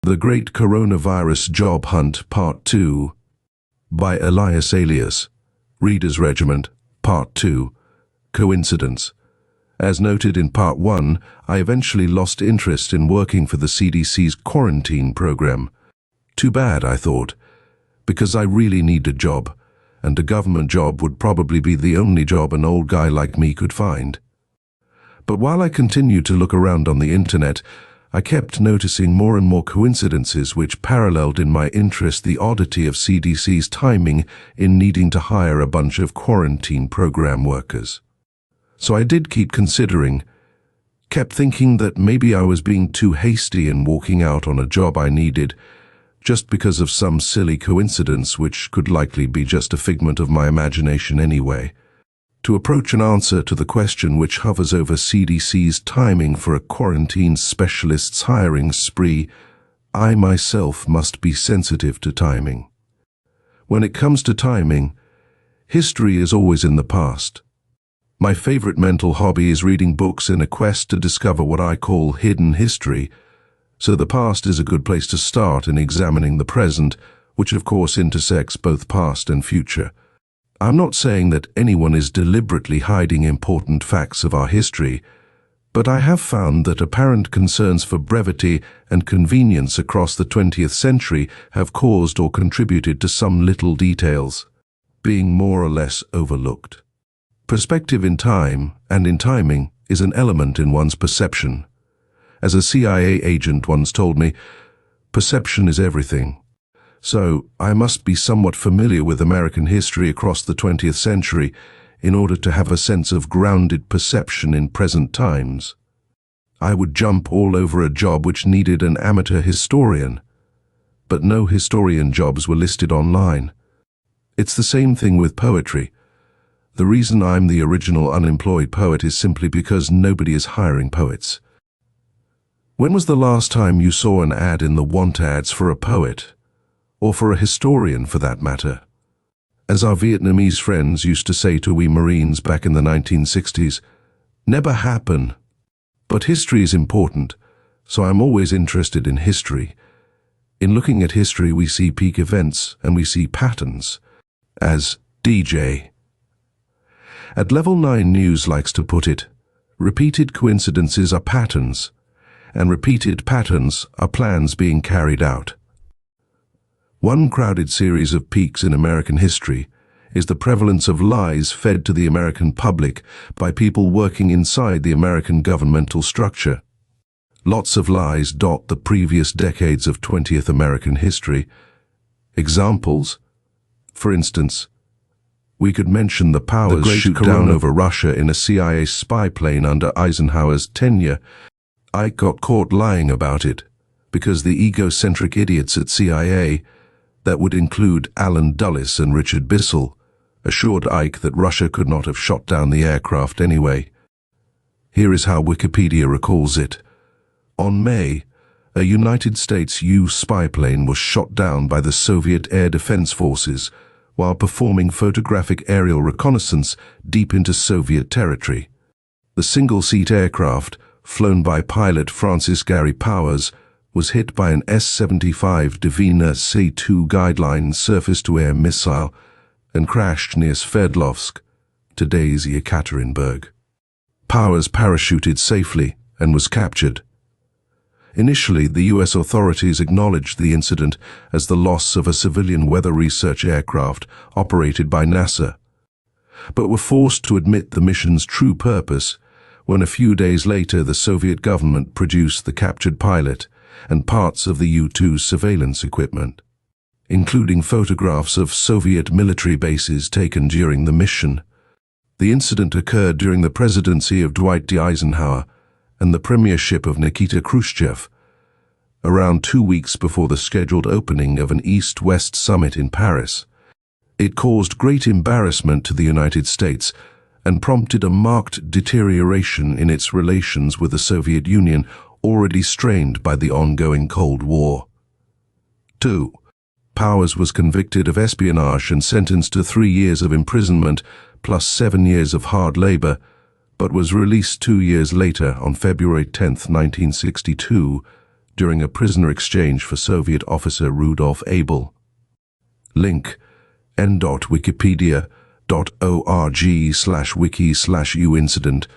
The Great Coronavirus Job Hunt Part 2 by Elias Alias, Reader's Regiment, Part 2, Coincidence. As noted in Part 1, I eventually lost interest in working for the CDC's quarantine program. Too bad, I thought, because I really need a job, and a government job would probably be the only job an old guy like me could find. But while I continued to look around on the internet, I kept noticing more and more coincidences which paralleled in my interest the oddity of CDC's timing in needing to hire a bunch of quarantine program workers. So I did keep considering, kept thinking that maybe I was being too hasty in walking out on a job I needed, just because of some silly coincidence which could likely be just a figment of my imagination anyway. To approach an answer to the question which hovers over CDC's timing for a quarantine specialist's hiring spree, I myself must be sensitive to timing. When it comes to timing, history is always in the past. My favorite mental hobby is reading books in a quest to discover what I call hidden history, so the past is a good place to start in examining the present, which of course intersects both past and future. I'm not saying that anyone is deliberately hiding important facts of our history, but I have found that apparent concerns for brevity and convenience across the 20th century have caused or contributed to some little details being more or less overlooked. Perspective in time and in timing is an element in one's perception. As a CIA agent once told me, perception is everything. So I must be somewhat familiar with American history across the 20th century in order to have a sense of grounded perception in present times. I would jump all over a job which needed an amateur historian, but no historian jobs were listed online. It's the same thing with poetry. The reason I'm the original unemployed poet is simply because nobody is hiring poets. When was the last time you saw an ad in the want ads for a poet? Or for a historian for that matter? As our Vietnamese friends used to say to we Marines back in the 1960s, never happen. But history is important, so I'm always interested in history. In looking at history, we see peak events and we see patterns. As DJ. At Level 9 News likes to put it, repeated coincidences are patterns, and repeated patterns are plans being carried out. One crowded series of peaks in American history is the prevalence of lies fed to the American public by people working inside the American governmental structure. Lots of lies dot the previous decades of 20th American history. Examples? For instance, we could mention the powers shoot down over Russia in a CIA spy plane under Eisenhower's tenure. Ike got caught lying about it because the egocentric idiots at CIA, that would include Alan Dulles and Richard Bissell, assured Ike that Russia could not have shot down the aircraft anyway. Here is how Wikipedia recalls it. On May, a United States U spy plane was shot down by the Soviet Air Defense Forces while performing photographic aerial reconnaissance deep into Soviet territory. The single-seat aircraft, flown by pilot Francis Gary Powers, was hit by an S-75 Dvina C-2 Guideline surface-to-air missile and crashed near Sverdlovsk, today's Yekaterinburg. Powers parachuted safely and was captured. Initially, the U.S. authorities acknowledged the incident as the loss of a civilian weather research aircraft operated by NASA, but were forced to admit the mission's true purpose when a few days later the Soviet government produced the captured pilot and parts of the U-2's surveillance equipment, including photographs of Soviet military bases taken during the mission. The incident occurred during the presidency of Dwight D. Eisenhower and the premiership of Nikita Khrushchev, around 2 weeks before the scheduled opening of an East-West summit in Paris. It caused great embarrassment to the United States and prompted a marked deterioration in its relations with the Soviet Union, already strained by the ongoing Cold War. 2. Powers was convicted of espionage and sentenced to 3 years of imprisonment plus 7 years of hard labor, but was released 2 years later on February 10, 1962, during a prisoner exchange for Soviet officer Rudolf Abel. Link n.wikipedia.org/wiki/uincident.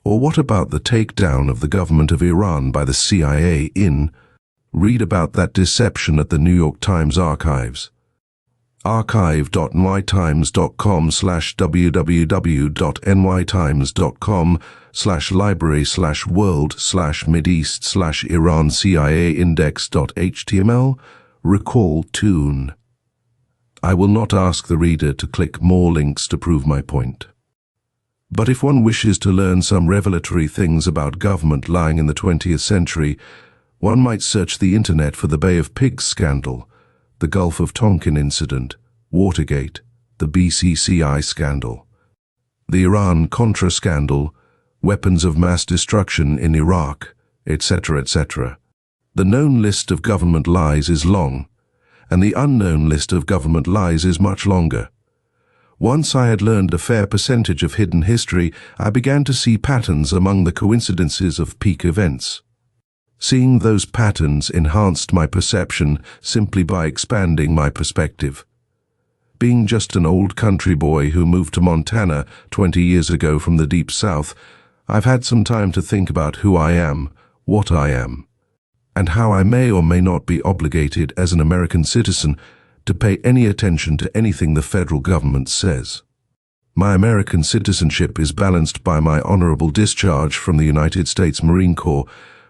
Or what about the takedown of the government of Iran by the CIA read about that deception at the New York Times archives. archive.mytimes.com/www.nytimes.com/library/world/mideast/Iran-CIA-index.html. Recall tune. I will not ask the reader to click more links to prove my point. But if one wishes to learn some revelatory things about government lying in the 20th century, one might search the internet for the Bay of Pigs scandal, the Gulf of Tonkin incident, Watergate, the BCCI scandal, the Iran-Contra scandal, weapons of mass destruction in Iraq, etc., etc. The known list of government lies is long, and the unknown list of government lies is much longer. Once I had learned a fair percentage of hidden history, I began to see patterns among the coincidences of peak events. Seeing those patterns enhanced my perception simply by expanding my perspective. Being just an old country boy who moved to Montana 20 years ago from the Deep South, I've had some time to think about who I am, what I am, and how I may or may not be obligated as an American citizen to pay any attention to anything the federal government says. My American citizenship is balanced by my honorable discharge from the United States Marine Corps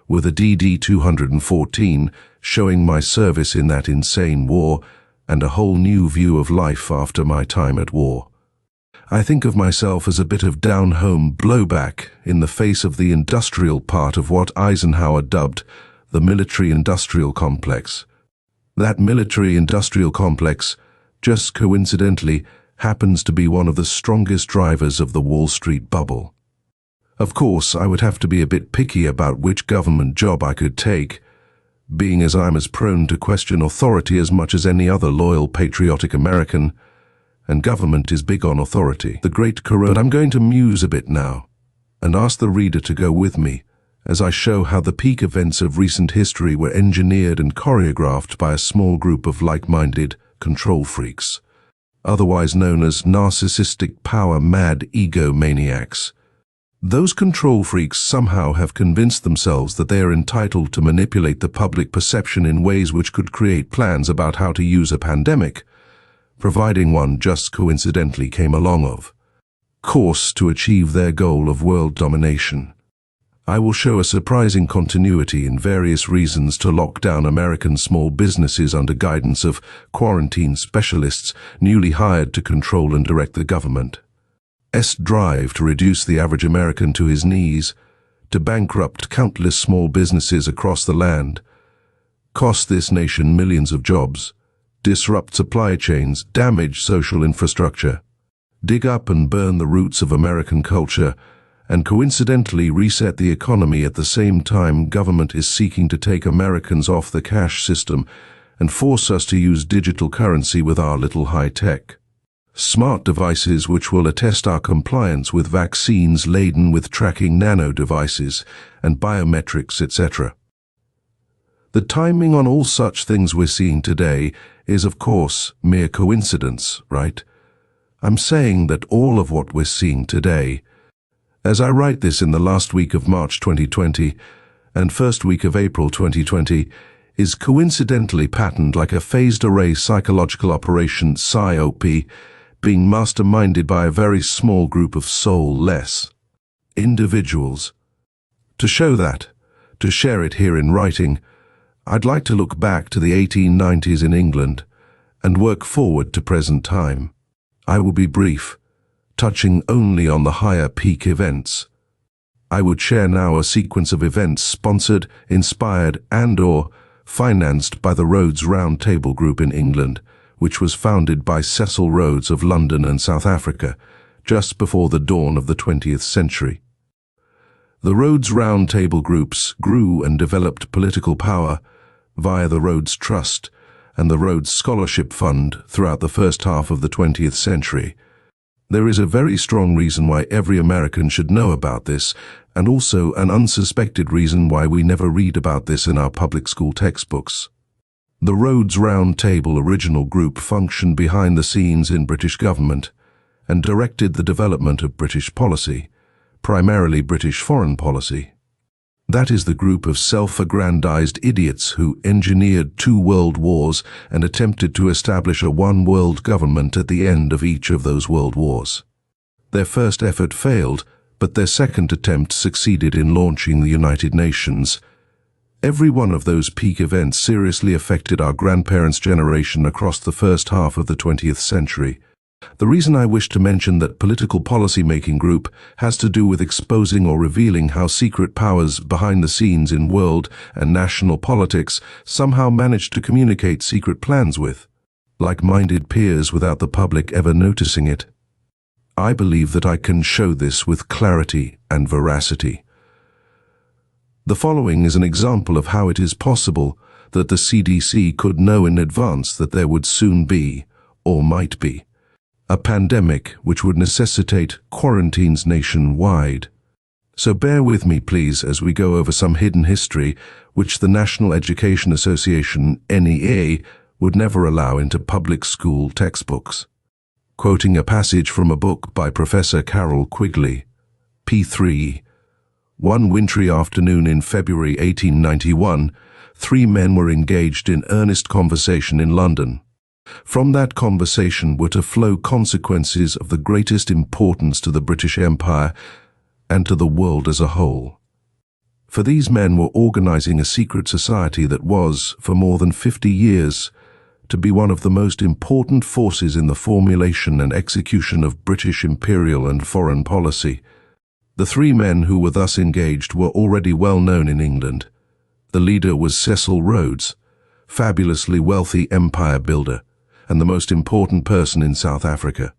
with a DD-214 showing my service in that insane war and a whole new view of life after my time at war. I think of myself as a bit of down-home blowback in the face of the industrial part of what Eisenhower dubbed the military-industrial complex. That military-industrial complex, just coincidentally, happens to be one of the strongest drivers of the Wall Street bubble. Of course, I would have to be a bit picky about which government job I could take, being as I'm as prone to question authority as much as any other loyal, patriotic American, and government is big on authority. The great corona. But I'm going to muse a bit now, and ask the reader to go with me, as I show how the peak events of recent history were engineered and choreographed by a small group of like-minded control freaks, otherwise known as narcissistic power-mad egomaniacs. Those control freaks somehow have convinced themselves that they are entitled to manipulate the public perception in ways which could create plans about how to use a pandemic, providing one just coincidentally came along of course to achieve their goal of world domination. I will show a surprising continuity in various reasons to lock down American small businesses under guidance of quarantine specialists newly hired to control and direct the government's drive to reduce the average American to his knees, to bankrupt countless small businesses across the land, cost this nation millions of jobs, disrupt supply chains, damage social infrastructure, dig up and burn the roots of American culture, and coincidentally reset the economy at the same time government is seeking to take Americans off the cash system and force us to use digital currency with our little high-tech smart devices which will attest our compliance with vaccines laden with tracking nano devices and biometrics, etc. The timing on all such things we're seeing today is, of course, mere coincidence, right? I'm saying that all of what we're seeing today, as I write this in the last week of March 2020 and first week of April 2020, is coincidentally patterned like a phased array psychological operation PSYOP being masterminded by a very small group of soulless individuals. To show that, to share it here in writing, I'd like to look back to the 1890s in England and work forward to present time. I will be brief, touching only on the higher peak events. I would share now a sequence of events sponsored, inspired, and/or financed by the Rhodes Round Table Group in England, which was founded by Cecil Rhodes of London and South Africa, just before the dawn of the 20th century. The Rhodes Round Table Groups grew and developed political power via the Rhodes Trust and the Rhodes Scholarship Fund throughout the first half of the 20th century. There is a very strong reason why every American should know about this, and also an unsuspected reason why we never read about this in our public school textbooks. The Rhodes Round Table original group functioned behind the scenes in British government and directed the development of British policy, primarily British foreign policy. That is the group of self-aggrandized idiots who engineered 2 world wars and attempted to establish a one-world government at the end of each of those world wars. Their first effort failed, but their second attempt succeeded in launching the United Nations. Every one of those peak events seriously affected our grandparents' generation across the first half of the 20th century. The reason I wish to mention that political policy-making group has to do with exposing or revealing how secret powers behind the scenes in world and national politics somehow managed to communicate secret plans with like-minded peers without the public ever noticing it. I believe that I can show this with clarity and veracity. The following is an example of how it is possible that the CDC could know in advance that there would soon be, or might be, a pandemic which would necessitate quarantines nationwide. So bear with me, please, as we go over some hidden history which the National Education Association, NEA, would never allow into public school textbooks. Quoting a passage from a book by Professor Carroll Quigley, P3, one wintry afternoon in February 1891, 3 men were engaged in earnest conversation in London. From that conversation were to flow consequences of the greatest importance to the British Empire and to the world as a whole. For these men were organizing a secret society that was, for more than 50 years, to be one of the most important forces in the formulation and execution of British imperial and foreign policy. The 3 men who were thus engaged were already well known in England. The leader was Cecil Rhodes, fabulously wealthy empire builder, and the most important person in South Africa.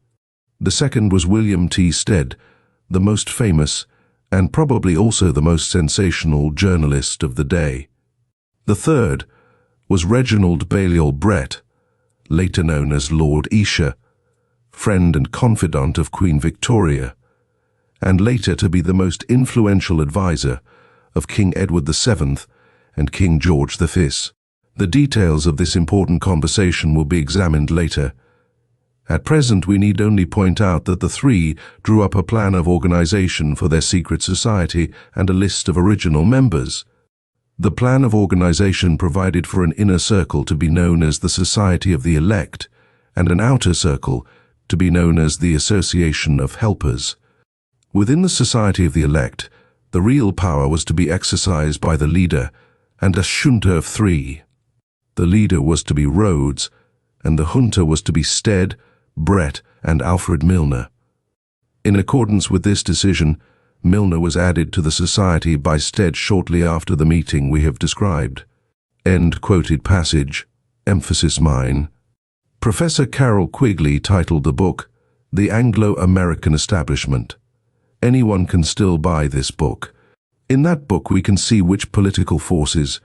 The second was William T. Stead, the most famous and probably also the most sensational journalist of the day. The third was Reginald Balliol Brett, later known as Lord Esher, friend and confidant of Queen Victoria, and later to be the most influential advisor of King Edward VII and King George V. The details of this important conversation will be examined later. At present, we need only point out that the 3 drew up a plan of organization for their secret society and a list of original members. The plan of organization provided for an inner circle to be known as the Society of the Elect and an outer circle to be known as the Association of Helpers. Within the Society of the Elect, the real power was to be exercised by the leader and a junta of 3. The leader was to be Rhodes, and the junta was to be Stead, Brett, and Alfred Milner. In accordance with this decision, Milner was added to the society by Stead shortly after the meeting we have described. End quoted passage, emphasis mine. Professor Carroll Quigley titled the book, The Anglo-American Establishment. Anyone can still buy this book. In that book we can see which political forces,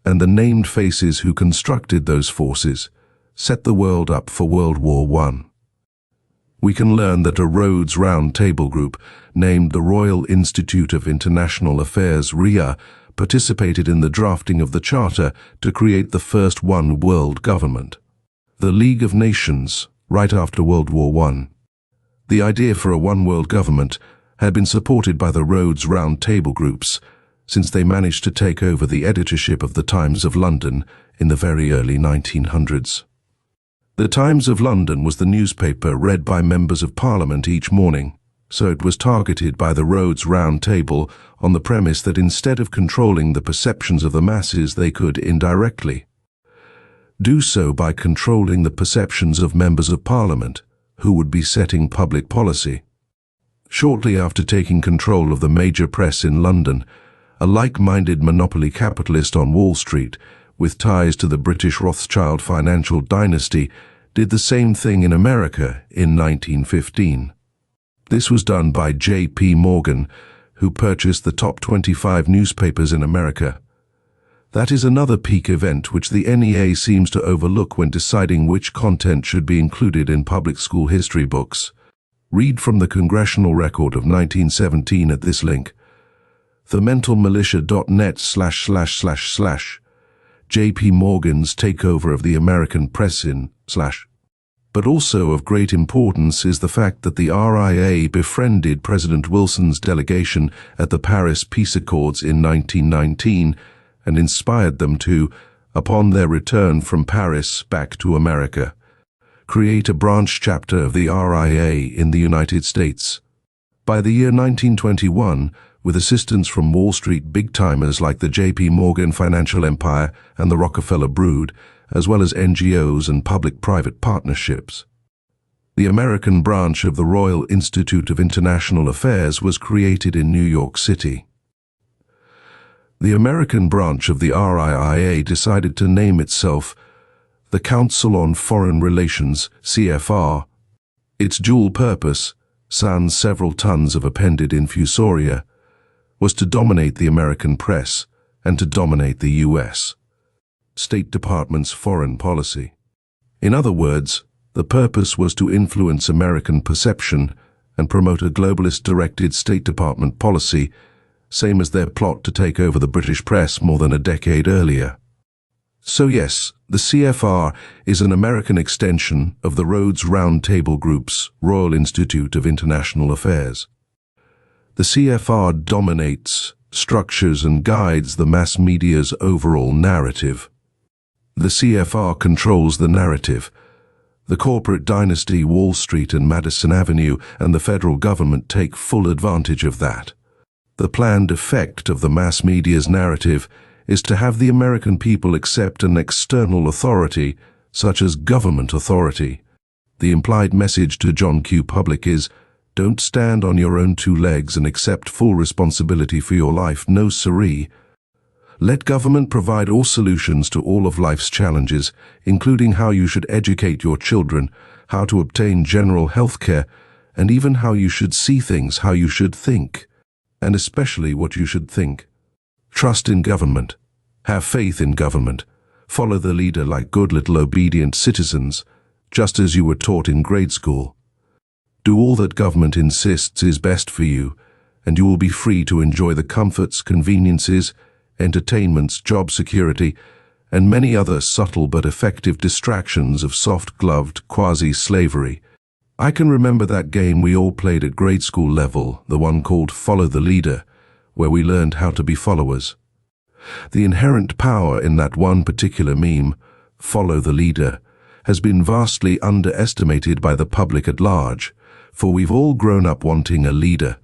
and the named faces who constructed those forces, set the world up for World War I. We can learn that a Rhodes Round Table group, named the Royal Institute of International Affairs RIA, participated in the drafting of the Charter to create the first one-world government. The League of Nations, right after World War I. The idea for a one-world government had been supported by the Rhodes Round Table groups, since they managed to take over the editorship of the Times of London in the very early 1900s. The Times of London was the newspaper read by members of Parliament each morning, so it was targeted by the Rhodes Round Table on the premise that instead of controlling the perceptions of the masses, they could indirectly do so by controlling the perceptions of members of Parliament, who would be setting public policy. Shortly after taking control of the major press in London, a like-minded monopoly capitalist on Wall Street, with ties to the British Rothschild financial dynasty, did the same thing in America in 1915. This was done by J.P. Morgan, who purchased the top 25 newspapers in America. That is another peak event which the NEA seems to overlook when deciding which content should be included in public school history books. Read from the Congressional Record of 1917 at this link, thementalmilitia.net// J.P. Morgan's takeover of the American press in / But also of great importance is the fact that the RIA befriended President Wilson's delegation at the Paris Peace Accords in 1919 and inspired them to, upon their return from Paris back to America, create a branch chapter of the RIA in the United States. By the year 1921, with assistance from Wall Street big-timers like the J.P. Morgan financial empire and the Rockefeller brood, as well as NGOs and public-private partnerships, the American branch of the Royal Institute of International Affairs was created in New York City. The American branch of the RIA decided to name itself the Council on Foreign Relations, CFR. Its dual purpose, sans several tons of appended infusoria, was to dominate the American press and to dominate the U.S. State Department's foreign policy. In other words, the purpose was to influence American perception and promote a globalist-directed State Department policy, same as their plot to take over the British press more than a decade earlier. So yes, the CFR is an American extension of the Rhodes Round Table Group's Royal Institute of International Affairs. The CFR dominates, structures and guides the mass media's overall narrative. The CFR controls the narrative. The corporate dynasty, Wall Street and Madison Avenue, and the federal government take full advantage of that. The planned effect of the mass media's narrative is to have the American people accept an external authority, such as government authority. The implied message to John Q. Public is, don't stand on your own two legs and accept full responsibility for your life, no siree. Let government provide all solutions to all of life's challenges, including how you should educate your children, how to obtain general health care, and even how you should see things, how you should think, and especially what you should think. Trust in government. Have faith in government. Follow the leader like good little obedient citizens, just as you were taught in grade school. Do all that government insists is best for you, and you will be free to enjoy the comforts, conveniences, entertainments, job security, and many other subtle but effective distractions of soft-gloved quasi-slavery. I can remember that game we all played at grade school level, the one called Follow the Leader, where we learned how to be followers. The inherent power in that one particular meme, Follow the Leader, has been vastly underestimated by the public at large, for we've all grown up wanting a leader,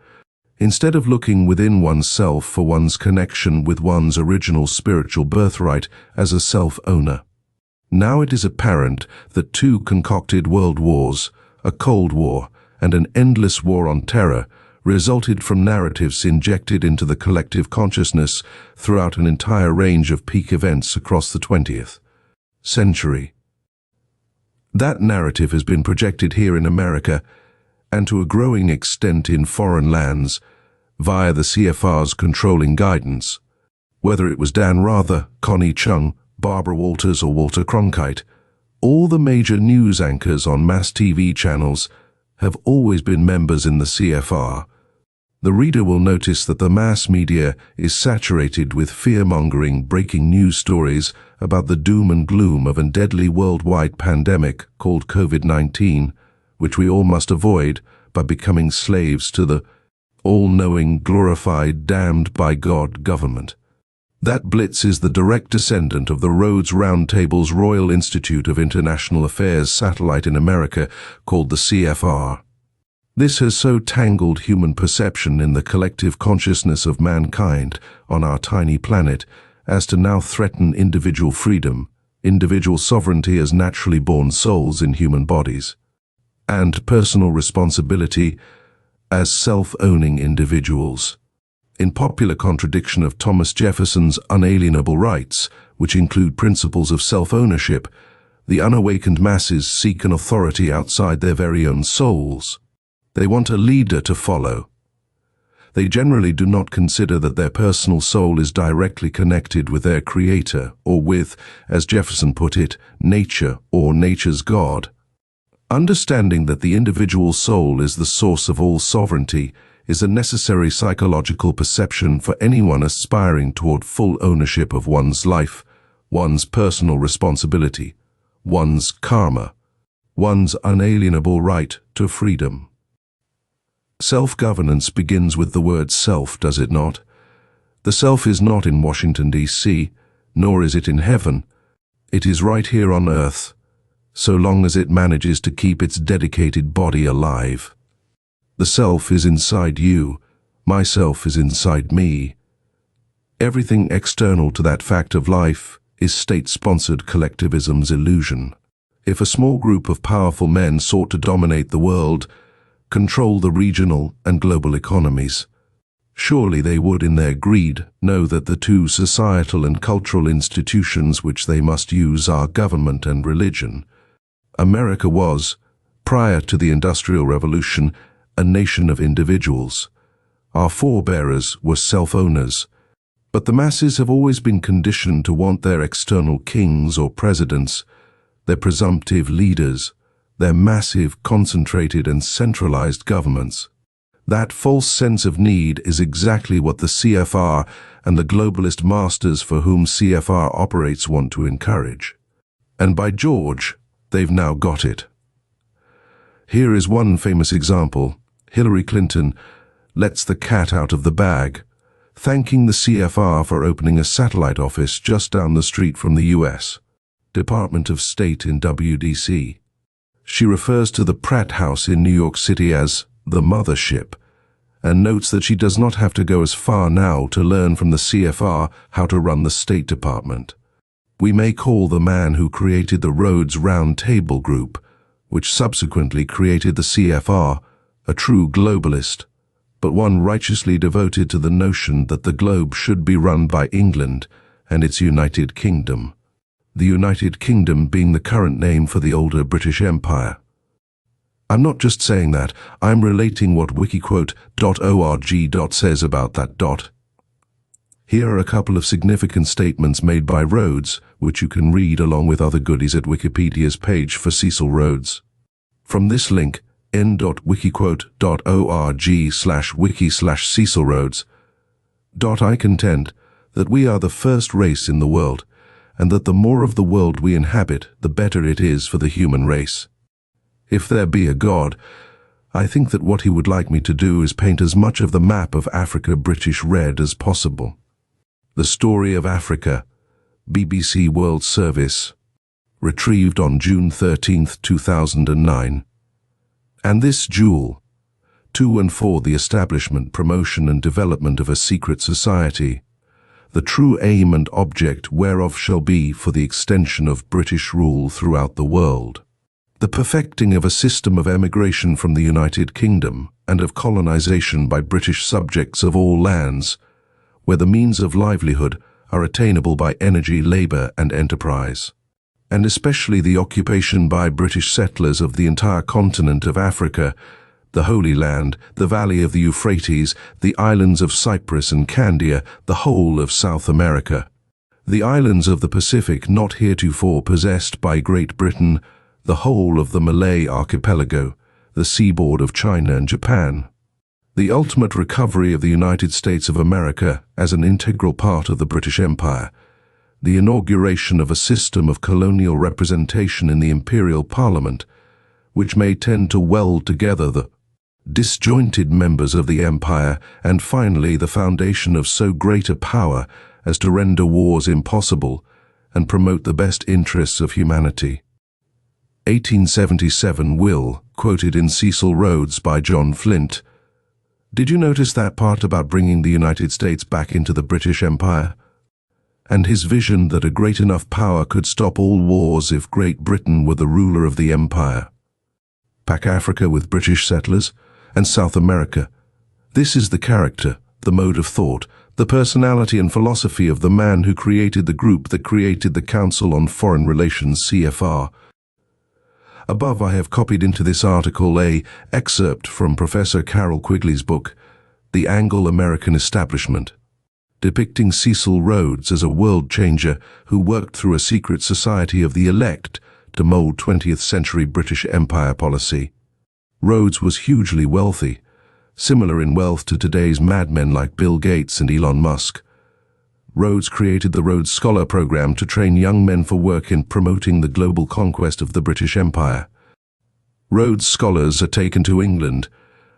instead of looking within oneself for one's connection with one's original spiritual birthright as a self-owner. Now it is apparent that two concocted world wars, a Cold War and an endless war on terror, resulted from narratives injected into the collective consciousness throughout an entire range of peak events across the 20th century. That narrative has been projected here in America and to a growing extent in foreign lands via the CFR's controlling guidance. Whether it was Dan Rather, Connie Chung, Barbara Walters or Walter Cronkite, all the major news anchors on mass TV channels have always been members in the CFR. The reader will notice that the mass media is saturated with fear-mongering breaking news stories about the doom and gloom of a deadly worldwide pandemic called COVID-19, which we all must avoid by becoming slaves to the all-knowing, glorified, damned by God government. That blitz is the direct descendant of the Rhodes Round Table's Royal Institute of International Affairs satellite in America called the CFR. This has so tangled human perception in the collective consciousness of mankind on our tiny planet as to now threaten individual freedom, individual sovereignty as naturally born souls in human bodies, and personal responsibility as self-owning individuals. In popular contradiction of Thomas Jefferson's unalienable rights, which include principles of self-ownership, the unawakened masses seek an authority outside their very own souls. They want a leader to follow. They generally do not consider that their personal soul is directly connected with their creator, or with, as Jefferson put it, nature or nature's God. Understanding that the individual soul is the source of all sovereignty is a necessary psychological perception for anyone aspiring toward full ownership of one's life, one's personal responsibility, one's karma, one's unalienable right to freedom. Self-governance begins with the word self, does it not? The self is not in Washington, D.C., nor is it in heaven. It is right here on earth, so long as it manages to keep its dedicated body alive. The self is inside you. Myself is inside me. Everything external to that fact of life is state-sponsored collectivism's illusion. If a small group of powerful men sought to dominate the world, control the regional and global economies, surely they would, in their greed, know that the two societal and cultural institutions which they must use are government and religion. America was, prior to the Industrial Revolution, a nation of individuals. Our forebearers were self-owners, but the masses have always been conditioned to want their external kings or presidents, their presumptive leaders, their massive, concentrated and centralized governments. That false sense of need is exactly what the CFR and the globalist masters for whom CFR operates want to encourage. And by George, they've now got it. Here is one famous example. Hillary Clinton lets the cat out of the bag, thanking the CFR for opening a satellite office just down the street from the U.S. Department of State in WDC. She refers to the Pratt House in New York City as the mothership, and notes that she does not have to go as far now to learn from the CFR how to run the State Department. We may call the man who created the Rhodes Round Table Group, which subsequently created the CFR, a true globalist, but one righteously devoted to the notion that the globe should be run by England and its United Kingdom, the United Kingdom being the current name for the older British Empire. I'm not just saying that, I'm relating what wikiquote.org says about that. Here are a couple of significant statements made by Rhodes, which you can read along with other goodies at Wikipedia's page for Cecil Rhodes. From this link, n.wikiquote.org/wiki/Cecil Rhodes. I contend that we are the first race in the world, and that the more of the world we inhabit, the better it is for the human race. If there be a God, I think that what he would like me to do is paint as much of the map of Africa British red as possible. The Story of Africa, BBC World Service, retrieved on June 13, 2009. And this jewel, to and for the establishment, promotion and development of a secret society, the true aim and object whereof shall be for the extension of British rule throughout the world, the perfecting of a system of emigration from the United Kingdom and of colonization by British subjects of all lands, where the means of livelihood are attainable by energy, labor and enterprise, and especially the occupation by British settlers of the entire continent of Africa, the Holy Land, the valley of the Euphrates, the islands of Cyprus and Candia, the whole of South America, the islands of the Pacific not heretofore possessed by Great Britain, the whole of the Malay archipelago, the seaboard of China and Japan, the ultimate recovery of the United States of America as an integral part of the British Empire, the inauguration of a system of colonial representation in the Imperial Parliament, which may tend to weld together the disjointed members of the empire, and finally the foundation of so great a power as to render wars impossible and promote the best interests of humanity. 1877 will, quoted in Cecil Rhodes by John Flint. Did you notice that part about bringing the United States back into the British Empire? And his vision that a great enough power could stop all wars if Great Britain were the ruler of the empire. Pack Africa with British settlers, and South America. This is the character, the mode of thought, the personality and philosophy of the man who created the group that created the Council on Foreign Relations, CFR. Above I have copied into this article an excerpt from Professor Carroll Quigley's book, The Anglo-American Establishment, depicting Cecil Rhodes as a world changer who worked through a secret society of the elect to mold 20th century British Empire policy. Rhodes was hugely wealthy, similar in wealth to today's madmen like Bill Gates and Elon Musk. Rhodes created the Rhodes Scholar Program to train young men for work in promoting the global conquest of the British Empire. Rhodes scholars are taken to England,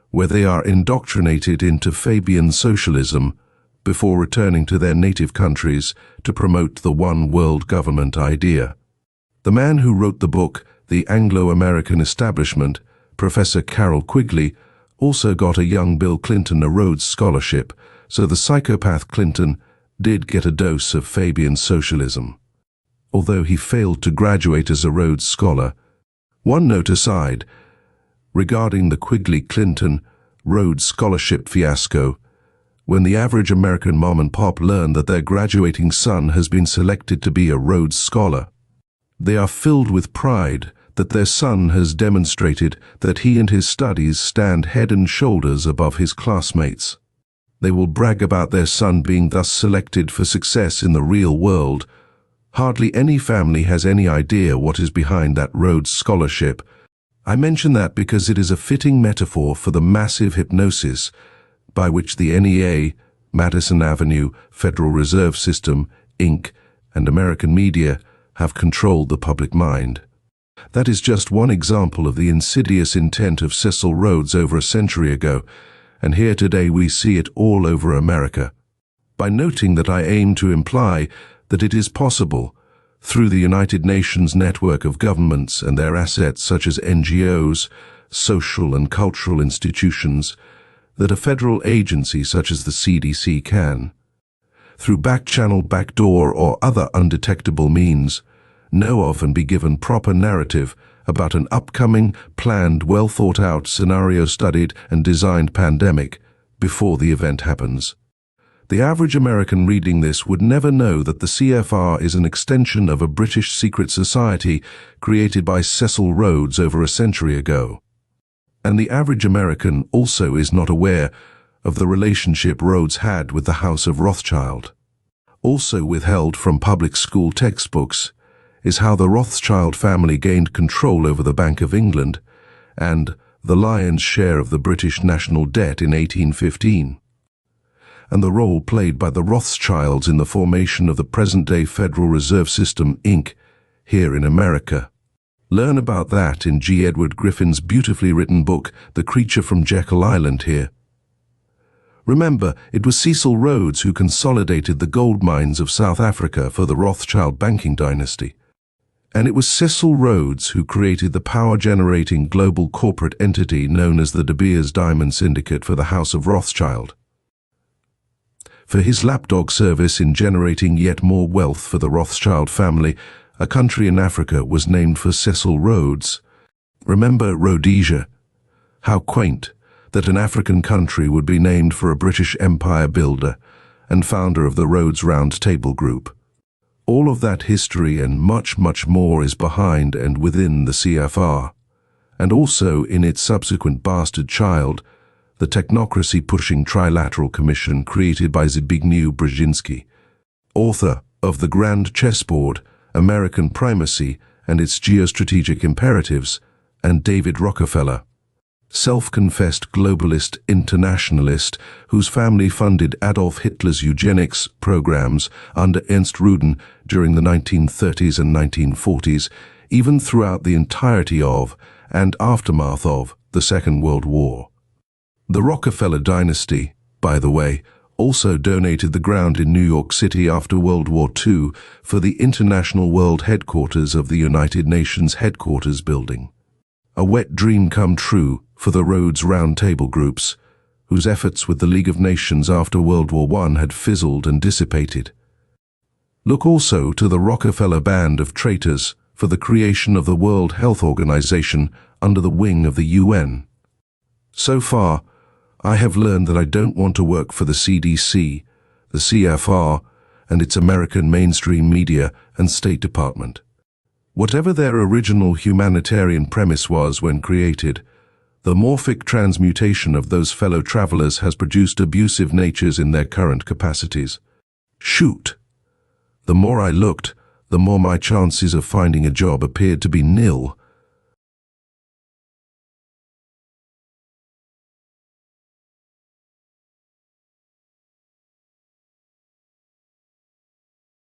where they are indoctrinated into Fabian socialism before returning to their native countries to promote the one world government idea. The man who wrote the book, The Anglo-American Establishment, Professor Carroll Quigley, also got a young Bill Clinton a Rhodes Scholarship, so the psychopath Clinton did get a dose of Fabian socialism. Although he failed to graduate as a Rhodes Scholar. One note aside, regarding the Quigley-Clinton Rhodes Scholarship fiasco, when the average American mom and pop learn that their graduating son has been selected to be a Rhodes Scholar, they are filled with pride that their son has demonstrated that he and his studies stand head and shoulders above his classmates. They will brag about their son being thus selected for success in the real world. Hardly any family has any idea what is behind that Rhodes Scholarship. I mention that because it is a fitting metaphor for the massive hypnosis by which the NEA, Madison Avenue, Federal Reserve System, Inc., and American media have controlled the public mind. That is just one example of the insidious intent of Cecil Rhodes over a century ago, and here today we see it all over America. By noting that I aim to imply that it is possible, through the United Nations network of governments and their assets such as NGOs, social and cultural institutions, that a federal agency such as the CDC can, through back-channel, backdoor or other undetectable means, know of and be given proper narrative about an upcoming, planned, well-thought-out, scenario-studied and designed pandemic before the event happens. The average American reading this would never know that the CFR is an extension of a British secret society created by Cecil Rhodes over a century ago. And the average American also is not aware of the relationship Rhodes had with the House of Rothschild. Also withheld from public school textbooks is how the Rothschild family gained control over the Bank of England and the lion's share of the British national debt in 1815, and the role played by the Rothschilds in the formation of the present-day Federal Reserve System, Inc., here in America. Learn about that in G. Edward Griffin's beautifully written book, The Creature from Jekyll Island here. Remember, it was Cecil Rhodes who consolidated the gold mines of South Africa for the Rothschild banking dynasty. And it was Cecil Rhodes who created the power-generating global corporate entity known as the De Beers Diamond Syndicate for the House of Rothschild. For his lapdog service in generating yet more wealth for the Rothschild family, a country in Africa was named for Cecil Rhodes. Remember Rhodesia? How quaint that an African country would be named for a British empire builder and founder of the Rhodes Round Table Group. All of that history and much, much more is behind and within the CFR, and also in its subsequent bastard child, the technocracy-pushing Trilateral Commission created by Zbigniew Brzezinski, author of The Grand Chessboard, American Primacy and its Geostrategic Imperatives, and David Rockefeller, self-confessed globalist internationalist whose family funded Adolf Hitler's eugenics programs under Ernst Rudin during the 1930s and 1940s, even throughout the entirety of and aftermath of the Second World War. The Rockefeller dynasty, by the way, also donated the ground in New York City after World War II for the International World Headquarters of the United Nations Headquarters Building. A wet dream come true for the Rhodes Round Table groups, whose efforts with the League of Nations after World War I had fizzled and dissipated. Look also to the Rockefeller band of traitors for the creation of the World Health Organization under the wing of the UN. So far, I have learned that I don't want to work for the CDC, the CFR, and its American mainstream media and State Department. Whatever their original humanitarian premise was when created, the morphic transmutation of those fellow travelers has produced abusive natures in their current capacities. Shoot! The more I looked, the more my chances of finding a job appeared to be nil.